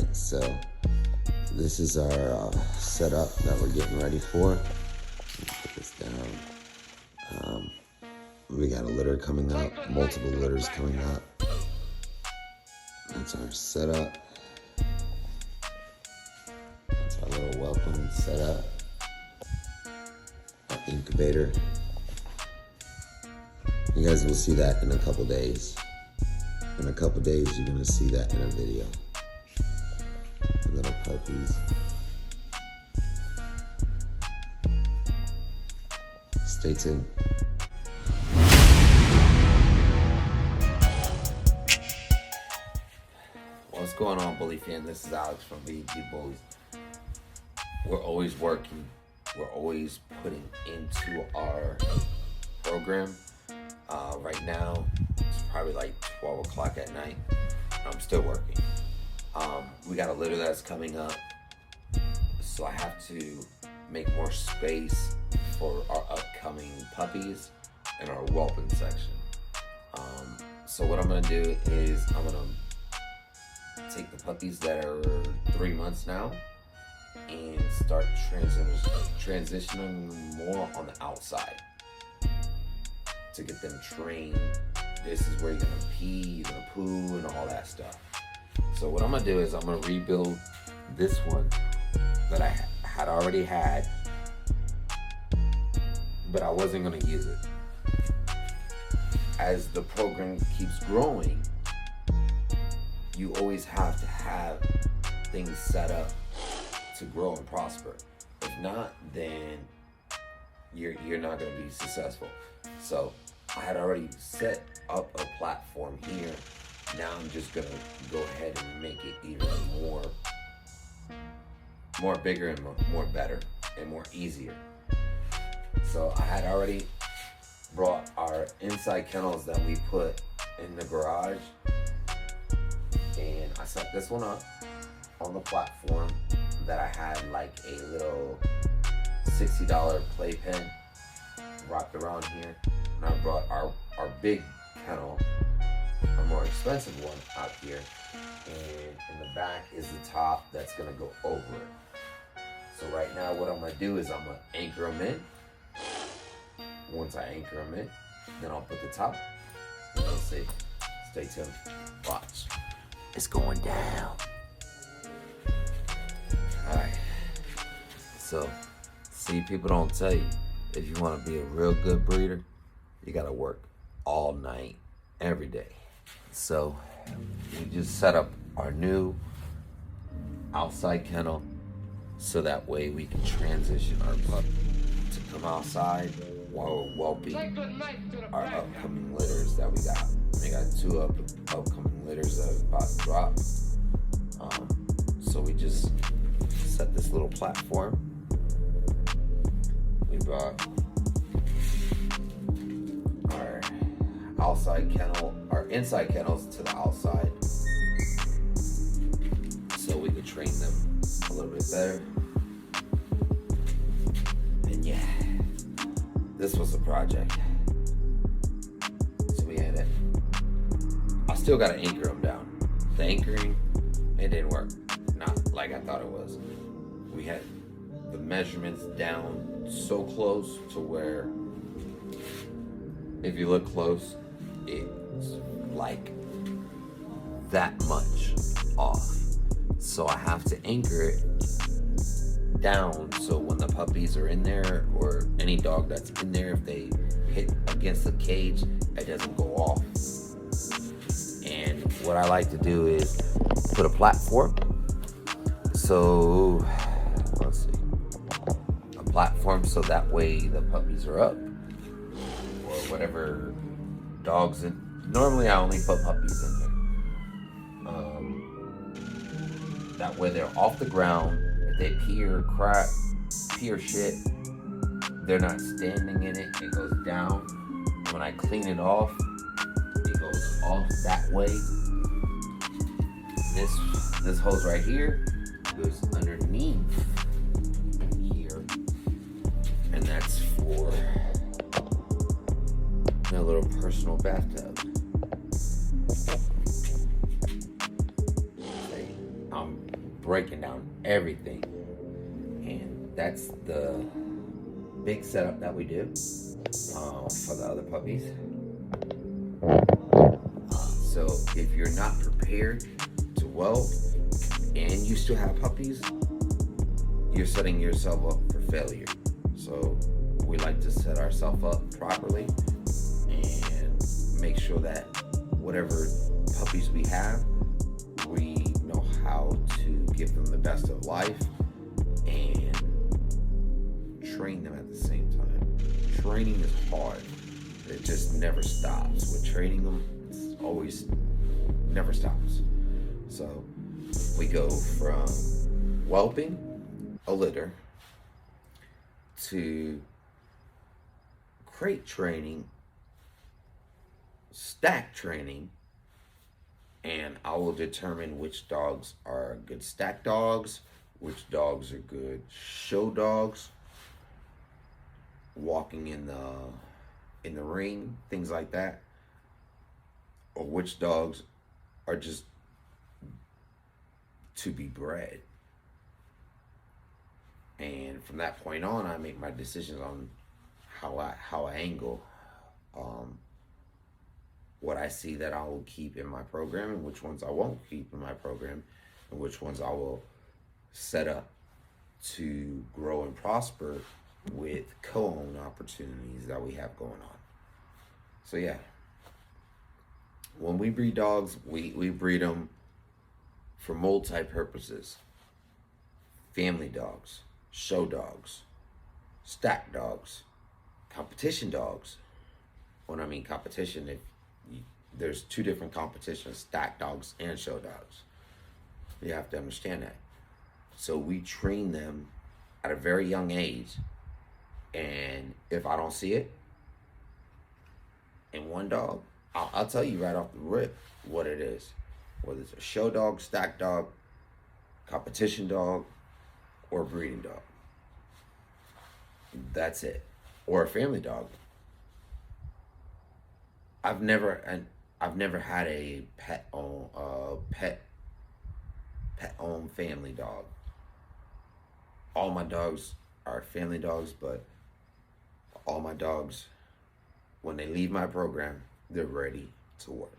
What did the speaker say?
Alright, so this is our setup that we're getting ready for. Put this down. We got a litter coming up, multiple litters coming up. That's our setup. That's our little welcome setup. Our incubator. You guys will see that in a couple days. In a couple days, you're gonna see that in a video. The little puppies. Stay tuned. What's going on, Bully fan? This is Alex from VEP Bullies. We're always working. We're always putting into our program. Right now, it's probably like 12 o'clock at night. I'm still working. We got a litter that's coming up, so I have to make more space for our upcoming puppies and our whelping section. So what I'm gonna do is I'm gonna take the puppies that are 3 months now and start transitioning more on the outside to get them trained. This is where you're gonna pee, you're gonna poo, and all that stuff. So what I'm gonna do is I'm gonna rebuild this one that I had already had, but I wasn't gonna use it. As the program keeps growing, you always have to have things set up to grow and prosper. If not, then you're not gonna be successful. So I had already set up a platform here. Now I'm just gonna go ahead and make it even more bigger and more better and more easier. So I had already brought our inside kennels that we put in the garage, and I set this one up on the platform that I had like a little $60 playpen wrapped around here. And I brought our big kennel, a more expensive one, out here, and in the back is the top that's gonna go over it. So right now what I'm gonna do is I'm gonna anchor them in. Once I anchor them in, then I'll put the top, and let's see. Stay tuned. Watch. It's going down. Alright. So, see, people don't tell you, if you wanna be a real good breeder, you gotta work all night, every day. So we just set up our new outside kennel so that way we can transition our puppy to come outside while we're whelping our upcoming litters that we got. We got 2 upcoming litters that are about to drop. So we just set this little platform. We brought our outside kennel, our inside kennels to the outside, so we could train them a little bit better. And yeah, this was a project. So we had it. I still gotta anchor them down. The anchoring, it didn't work. Not like I thought it was. We had the measurements down so close to where if you look close, it's like that much off. So I have to anchor it down so when the puppies are in there, or any dog that's in there, if they hit against the cage, it doesn't go off. And what I like to do is put a platform. So let's see, a platform so that way the puppies are up, or whatever dogs in. Normally I only put puppies in there. That way they're off the ground. If they pee or crap, pee or shit, they're not standing in it. It goes down. When I clean it off, it goes off that way. This hose right here goes underneath here, and that's for a little personal bathtub. breaking down everything. And that's the big setup that we do for the other puppies. So if you're not prepared to whelp and you still have puppies, you're setting yourself up for failure. So we like to set ourselves up properly and make sure that whatever puppies we have, we know how to give them the best of life and train them at the same time. Training is hard. It just never stops. With training them, it's always never stops. So we go from whelping a litter to crate training, stack training, and I will determine which dogs are good stack dogs, which dogs are good show dogs, walking in the ring, things like that, or which dogs are just to be bred. And from that point on, I make my decisions on how I angle what I see that I will keep in my program and which ones I won't keep in my program and which ones I will set up to grow and prosper with co-own opportunities that we have going on. So yeah, when we breed dogs, we breed them for multi-purposes. Family dogs, show dogs, stack dogs, competition dogs. When I mean competition, there's two different competitions, stack dogs and show dogs. You have to understand that. So we train them at a very young age, and if I don't see it in one dog, I'll tell you right off the rip what it is. Whether it's a show dog, stack dog, competition dog, or breeding dog. That's it. Or a family dog. I've never had a pet owned family dog. All my dogs are family dogs, but all my dogs, when they leave my program, they're ready to work.